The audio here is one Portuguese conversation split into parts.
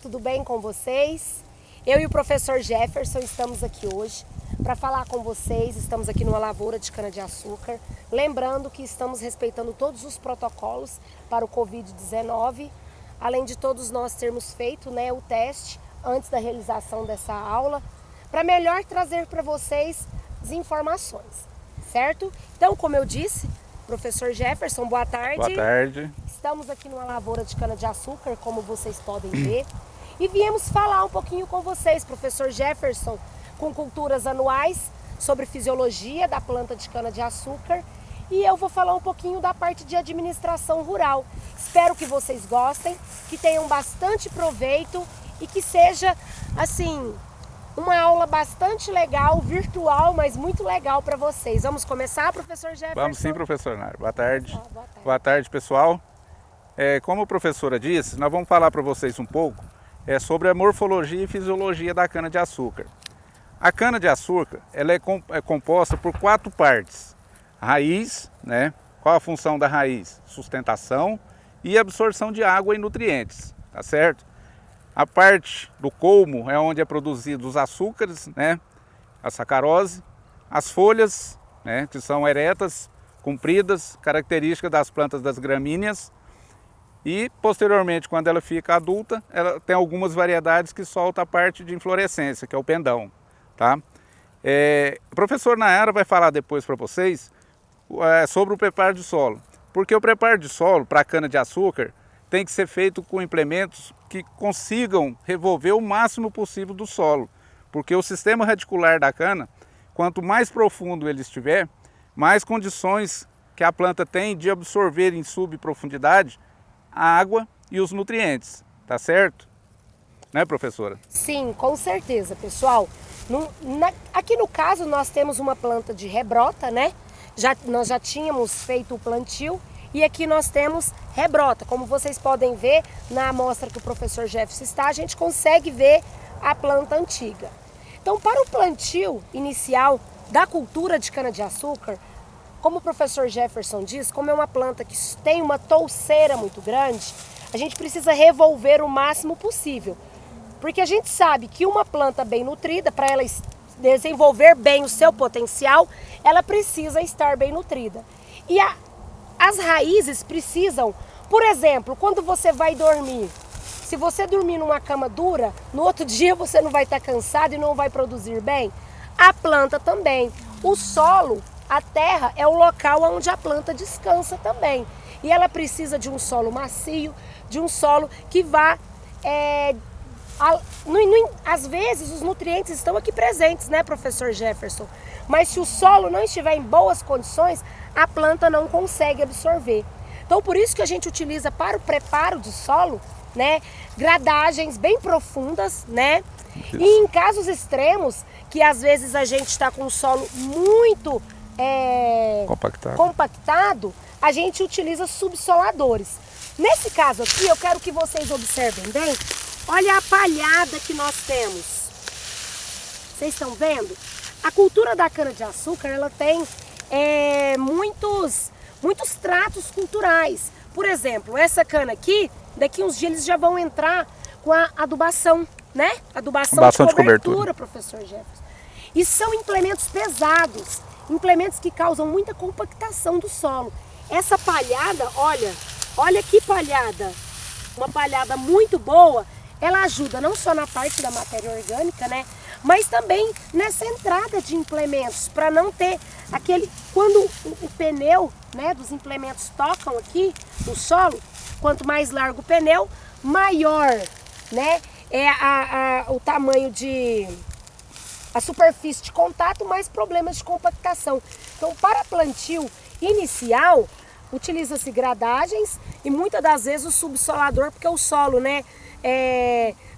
Tudo bem com vocês? Eu e o professor Jefferson estamos aqui hoje para falar com vocês. Estamos aqui numa lavoura de cana-de-açúcar. Lembrando que estamos respeitando todos os protocolos para o Covid-19, além de todos nós termos feito o teste antes da realização dessa aula, para melhor trazer para vocês as informações, certo? Então, como eu disse, professor Jefferson, boa tarde. Boa tarde. Estamos aqui numa lavoura de cana-de-açúcar, como vocês podem ver. E viemos falar um pouquinho com vocês, professor Jefferson, com culturas anuais, sobre fisiologia da planta de cana-de-açúcar. E eu vou falar um pouquinho da parte de administração rural. Espero que vocês gostem, que tenham bastante proveito e que seja, assim, uma aula bastante legal, virtual, mas muito legal para vocês. Vamos começar, professor Jefferson? Vamos sim, professor Nara. Boa tarde. Boa tarde. Boa tarde, pessoal. Como a professora disse, nós vamos falar para vocês um pouco sobre a morfologia e fisiologia da cana-de-açúcar. A cana-de-açúcar ela é composta por 4 partes. Raiz, qual a função da raiz? Sustentação e absorção de água e nutrientes, tá certo? A parte do colmo é onde é produzido os açúcares, a sacarose, as folhas, que são eretas, compridas, característica das plantas das gramíneas. E, posteriormente, quando ela fica adulta, ela tem algumas variedades que solta a parte de inflorescência, que é o pendão. Tá? O professor Nayara vai falar depois para vocês sobre o preparo de solo. Porque o preparo de solo para a cana-de-açúcar tem que ser feito com implementos que consigam revolver o máximo possível do solo. Porque o sistema radicular da cana, quanto mais profundo ele estiver, mais condições que a planta tem de absorver em subprofundidade a água e os nutrientes, tá certo? Né, professora? Sim, com certeza, pessoal. Aqui no caso nós temos uma planta de rebrota, nós já tínhamos feito o plantio e aqui nós temos rebrota. Como vocês podem ver na amostra que o professor Jefferson está, a gente consegue ver a planta antiga. Então, para o plantio inicial da cultura de cana-de-açúcar, como o professor Jefferson diz, como é uma planta que tem uma touceira muito grande, a gente precisa revolver o máximo possível. Porque a gente sabe que uma planta bem nutrida, para ela desenvolver bem o seu potencial, ela precisa estar bem nutrida. E as raízes precisam, por exemplo, quando você vai dormir, se você dormir numa cama dura, no outro dia você não vai estar cansado e não vai produzir bem. A planta também. O solo, a terra, é o local onde a planta descansa também. E ela precisa de um solo macio, de um solo que vá... às vezes os nutrientes estão aqui presentes, professor Jefferson? Mas se o solo não estiver em boas condições, a planta não consegue absorver. Então por isso que a gente utiliza para o preparo do solo, gradagens bem profundas, E em casos extremos, que às vezes a gente está com o solo muito compactado, a gente utiliza subsoladores. Nesse caso aqui, eu quero que vocês observem bem. Olha a palhada que nós temos. Vocês estão vendo? A cultura da cana-de-açúcar, ela tem muitos tratos culturais. Por exemplo, essa cana aqui, daqui uns dias eles já vão entrar com a adubação, Adubação de cobertura, professor Jefferson. E são implementos pesados, implementos que causam muita compactação do solo. Essa palhada, olha que palhada, uma palhada muito boa. Ela ajuda não só na parte da matéria orgânica, mas também nessa entrada de implementos, para não ter aquele... Quando o pneu, dos implementos tocam aqui no solo, quanto mais largo o pneu, maior, é o tamanho a superfície de contato, mais problemas de compactação. Então, para plantio inicial, utiliza-se gradagens e muitas das vezes o subsolador, porque o solo,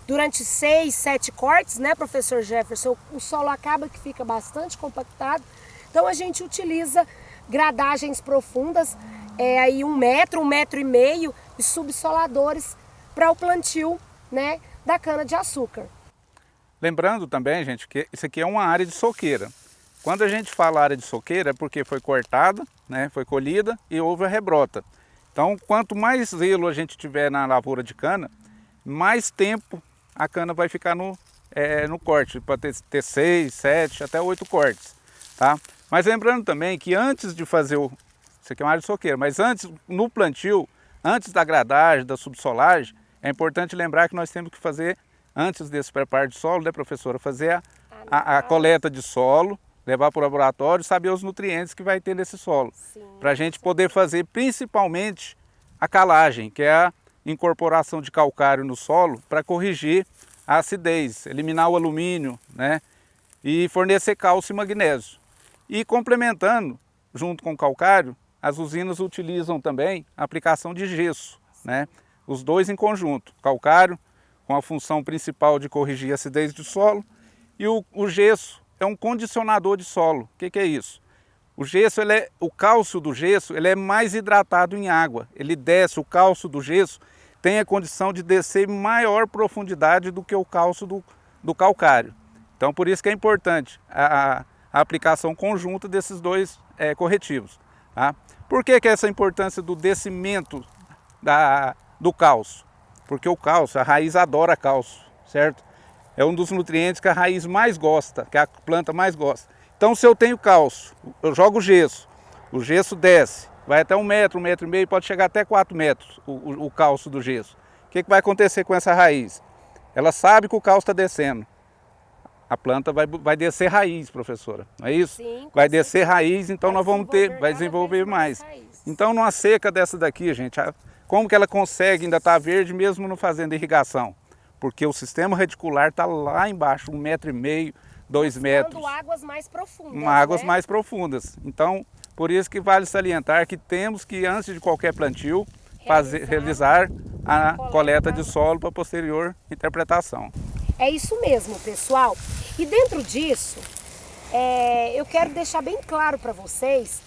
durante 6, 7 cortes, professor Jefferson, o solo acaba que fica bastante compactado. Então a gente utiliza gradagens profundas, aí 1 metro, 1,5 metro e subsoladores para o plantio, da cana-de-açúcar. Lembrando também, gente, que isso aqui é uma área de soqueira. Quando a gente fala área de soqueira é porque foi cortada, foi colhida e houve a rebrota. Então, quanto mais zelo a gente tiver na lavoura de cana, mais tempo a cana vai ficar no corte, pode ter 6, 7, até 8 cortes, tá? Mas lembrando também que antes de fazer isso aqui é uma área de soqueira, mas antes, no plantio, antes da gradagem, da subsolagem, é importante lembrar que nós temos que fazer, antes desse preparo de solo, né, professora, fazer a coleta de solo, levar para o laboratório e saber os nutrientes que vai ter nesse solo. Para a gente poder fazer principalmente a calagem, que é a incorporação de calcário no solo para corrigir a acidez, eliminar o alumínio, né, e fornecer cálcio e magnésio. E complementando, junto com o calcário, as usinas utilizam também a aplicação de gesso, né, os dois em conjunto, calcário com a função principal de corrigir a acidez do solo e o gesso é um condicionador de solo. O que é isso? O gesso, o cálcio do gesso, ele é mais hidratado em água. Ele desce, o cálcio do gesso tem a condição de descer em maior profundidade do que o cálcio do calcário. Então, por isso que é importante a aplicação conjunta desses dois corretivos. Tá? Por que essa importância do descimento do cálcio? Porque o cálcio, a raiz adora cálcio, certo? É um dos nutrientes que a raiz mais gosta, que a planta mais gosta. Então, se eu tenho cálcio, eu jogo o gesso desce, vai até 1 metro, 1,5 metros, pode chegar até 4 metros o cálcio do gesso. O que vai acontecer com essa raiz? Ela sabe que o cálcio está descendo. A planta vai descer raiz, professora, não é isso? Sim, vai descer raiz, então nós vamos vai cada desenvolver vez mais. raiz. Então, numa seca dessa daqui, gente, como que ela consegue ainda estar verde mesmo não fazendo irrigação? Porque o sistema radicular está lá embaixo, 1,5 metro, 2 metros. Águas mais profundas. Águas né? mais profundas. Então, por isso que vale salientar que temos que, antes de qualquer plantio, realizar a coleta de solo para posterior interpretação. É isso mesmo, pessoal. E dentro disso, eu quero deixar bem claro para vocês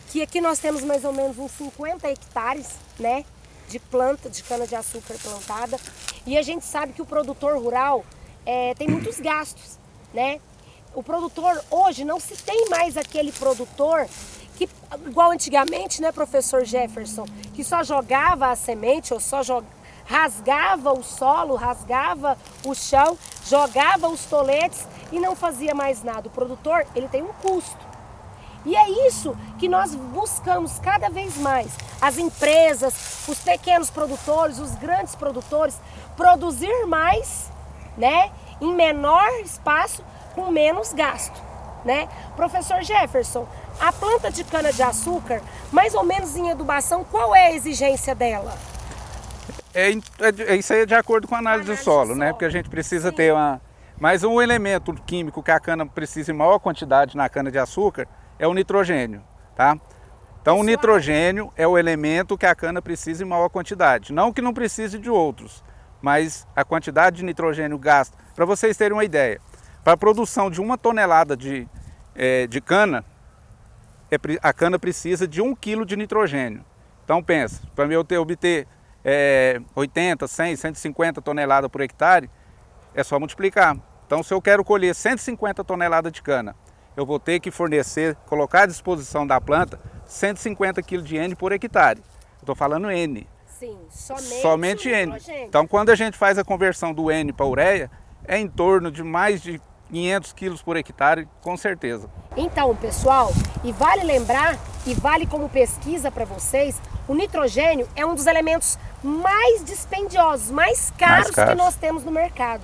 que aqui nós temos mais ou menos uns 50 hectares, né, de planta de cana-de-açúcar plantada. E a gente sabe que o produtor rural tem muitos gastos, né? O produtor hoje não se tem mais aquele produtor que, igual antigamente, né, professor Jefferson, que só jogava a semente ou só rasgava o solo, rasgava o chão, jogava os toletes e não fazia mais nada. O produtor, ele tem um custo. E é isso que nós buscamos cada vez mais. As empresas, os pequenos produtores, os grandes produtores, produzir mais, né, em menor espaço, com menos gasto, né? Professor Jefferson, a planta de cana-de-açúcar, mais ou menos em adubação, qual é a exigência dela? Isso aí é de acordo com a análise do solo, né? Porque a gente precisa ter Mas um elemento químico que a cana precisa em maior quantidade na cana-de-açúcar é o nitrogênio, tá? Então o nitrogênio é o elemento que a cana precisa em maior quantidade. Não que não precise de outros, mas a quantidade de nitrogênio gasta. Para vocês terem uma ideia, para a produção de 1 tonelada de cana, a cana precisa de 1 quilo de nitrogênio. Então pensa, para eu obter 80, 100, 150 toneladas por hectare, é só multiplicar. Então se eu quero colher 150 toneladas de cana, eu vou ter que fornecer, colocar à disposição da planta 150 kg de N por hectare. Estou falando N. Sim, somente N. Então quando a gente faz a conversão do N para ureia, é em torno de mais de 500 quilos por hectare, com certeza. Então, pessoal, e vale lembrar, e vale como pesquisa para vocês, o nitrogênio é um dos elementos mais dispendiosos, mais caros que nós temos no mercado.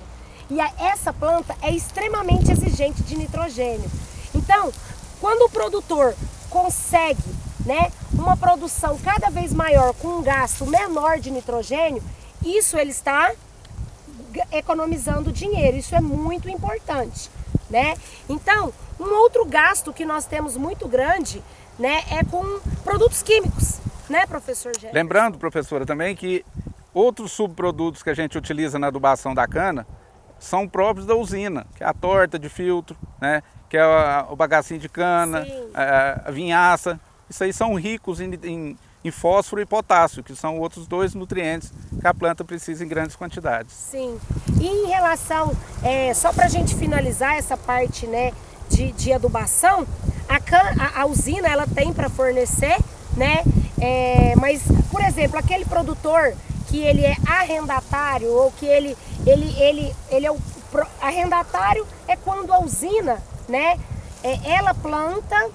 E essa planta é extremamente exigente de nitrogênio. Então, quando o produtor consegue, né, uma produção cada vez maior com um gasto menor de nitrogênio, isso ele está economizando dinheiro, isso é muito importante, né? Então, um outro gasto que nós temos muito grande, né, é com produtos químicos, né, professor Jefferson? Lembrando, professora, também que outros subprodutos que a gente utiliza na adubação da cana são próprios da usina, que é a torta de filtro, né, que é o bagacinho de cana, a vinhaça. Isso aí são ricos em fósforo e potássio, que são outros 2 nutrientes que a planta precisa em grandes quantidades. Sim. E em relação, só para a gente finalizar essa parte, né, de adubação, a usina ela tem para fornecer, né, mas, por exemplo, aquele produtor que ele é arrendatário ou que ele é o arrendatário é quando a usina, né, ela planta,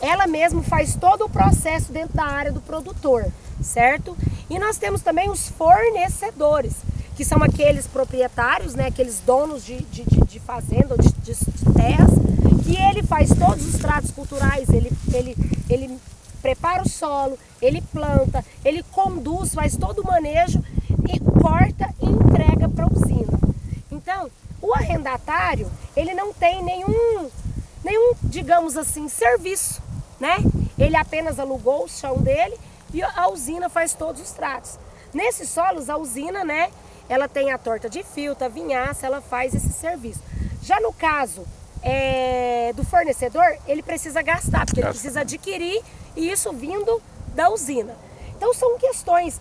ela mesma faz todo o processo dentro da área do produtor, certo? E nós temos também os fornecedores, que são aqueles proprietários, né, aqueles donos de fazenda ou de terras, que ele faz todos os tratos culturais, ele prepara o solo, ele planta, ele conduz, faz todo o manejo e corta e entrega para a usina. Então, o arrendatário, ele não tem nenhum, digamos assim, serviço, né? Ele apenas alugou o chão dele e a usina faz todos os tratos. Nesses solos, a usina, né, ela tem a torta de filtro, a vinhaça, ela faz esse serviço. Já no caso do fornecedor, ele precisa gastar, porque ele precisa adquirir e isso vindo da usina. Então são questões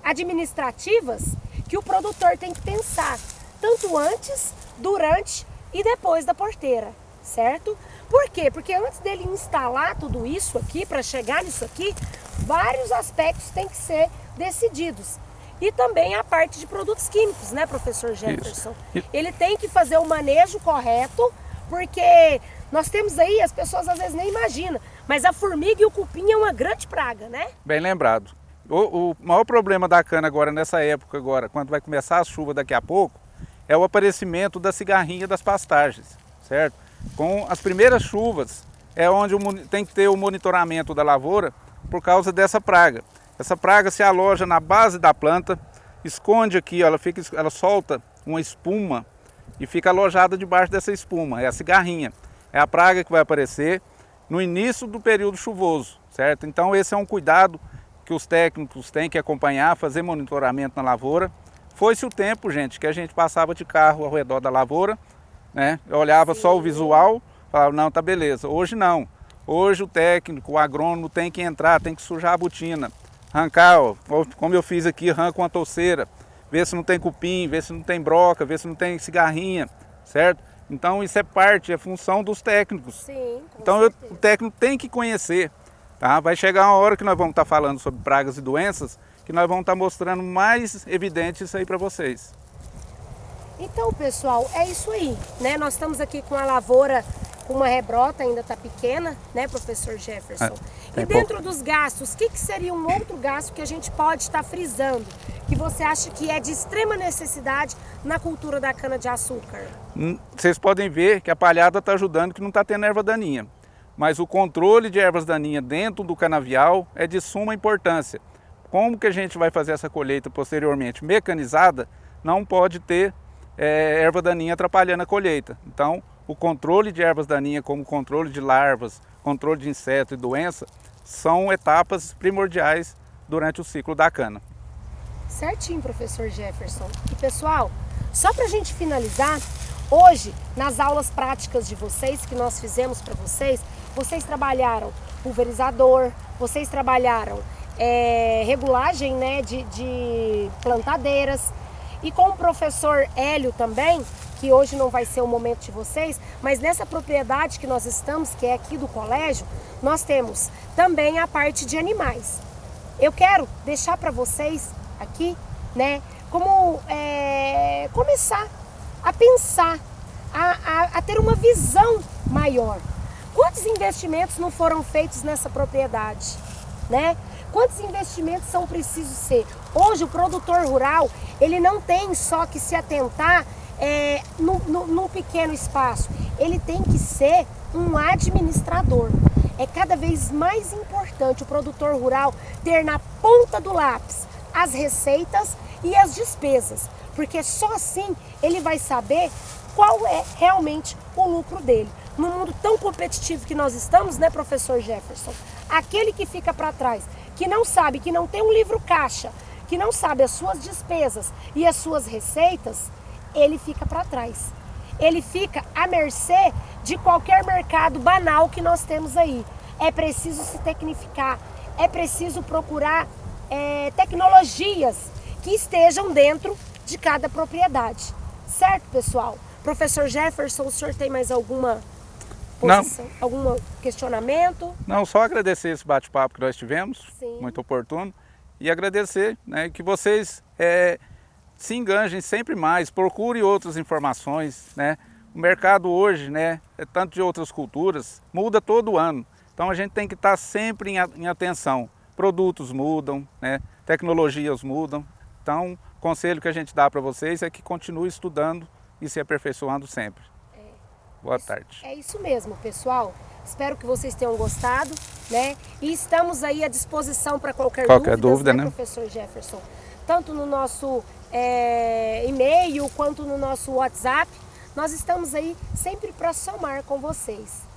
administrativas que o produtor tem que pensar, tanto antes, durante e depois da porteira, certo? Por quê? Porque antes dele instalar tudo isso aqui, para chegar nisso aqui, vários aspectos têm que ser decididos. E também a parte de produtos químicos, né, professor Jefferson? Isso. Ele tem que fazer o manejo correto, porque nós temos aí, as pessoas às vezes nem imaginam, mas a formiga e o cupim é uma grande praga, né? Bem lembrado. O maior problema da cana agora, nessa época agora, quando vai começar a chuva daqui a pouco, é o aparecimento da cigarrinha das pastagens, certo? Com as primeiras chuvas é onde tem que ter o monitoramento da lavoura por causa dessa praga. Essa praga se aloja na base da planta, esconde aqui, ela solta uma espuma e fica alojada debaixo dessa espuma, é a cigarrinha. É a praga que vai aparecer no início do período chuvoso, certo? Então esse é um cuidado que os técnicos têm que acompanhar, fazer monitoramento na lavoura. Foi-se o tempo, gente, que a gente passava de carro ao redor da lavoura, né? Eu olhava só o visual, falava, não, tá beleza. Hoje não. Hoje o técnico, o agrônomo tem que entrar, tem que sujar a botina. Arrancar, ó, como eu fiz aqui, arranca uma touceira, ver se não tem cupim, ver se não tem broca, ver se não tem cigarrinha, certo? Então isso é função dos técnicos. Sim, então o técnico tem que conhecer, tá? Vai chegar uma hora que nós vamos estar falando sobre pragas e doenças, que nós vamos estar mostrando mais evidente isso aí para vocês. Então, pessoal, é isso aí, né? Nós estamos aqui com a lavoura com uma rebrota, ainda está pequena, né, professor Jefferson? E dentro dos gastos, o que seria um outro gasto que a gente pode estar frisando, que você acha que é de extrema necessidade na cultura da cana-de-açúcar? Vocês podem ver que a palhada está ajudando, que não está tendo erva daninha. Mas o controle de ervas daninhas dentro do canavial é de suma importância. Como que a gente vai fazer essa colheita posteriormente mecanizada, não pode ter erva daninha atrapalhando a colheita. Então, o controle de ervas daninhas, como controle de larvas, controle de inseto e doença, são etapas primordiais durante o ciclo da cana. Certinho, professor Jefferson. E pessoal, só para a gente finalizar, hoje, nas aulas práticas de vocês, que nós fizemos para vocês trabalharam pulverizador, vocês trabalharam regulagem, né, de plantadeiras. E com o professor Hélio também, que hoje não vai ser o momento de vocês, mas nessa propriedade que nós estamos, que é aqui do colégio, nós temos também a parte de animais. Eu quero deixar para vocês aqui, né, como começar a pensar, a ter uma visão maior. Quantos investimentos não foram feitos nessa propriedade, né? Quantos investimentos são precisos ser? Hoje o produtor rural, ele não tem só que se atentar num pequeno espaço. Ele tem que ser um administrador. É cada vez mais importante o produtor rural ter na ponta do lápis as receitas e as despesas. Porque só assim ele vai saber qual é realmente o lucro dele. No mundo tão competitivo que nós estamos, né, professor Jefferson? Aquele que fica para trás, que não sabe, que não tem um livro caixa, que não sabe as suas despesas e as suas receitas, ele fica para trás. Ele fica à mercê de qualquer mercado banal que nós temos aí. É preciso se tecnificar, é preciso procurar tecnologias que estejam dentro de cada propriedade. Certo, pessoal? Professor Jefferson, o senhor tem mais alguma posição, algum questionamento? Não, só agradecer esse bate-papo que nós tivemos, Sim. Muito oportuno. e agradecer, né, que vocês se enganjem sempre mais, procure outras informações, né? O mercado hoje, né, tanto de outras culturas, muda todo ano. Então a gente tem que estar sempre em atenção. Produtos mudam, né? Tecnologias mudam. Então, o conselho que a gente dá para vocês é que continue estudando e se aperfeiçoando sempre. Boa tarde. É isso mesmo, pessoal. Espero que vocês tenham gostado, né? E estamos aí à disposição para qualquer dúvida, né, professor Jefferson? Tanto no nosso e-mail quanto no nosso WhatsApp. Nós estamos aí sempre para somar com vocês.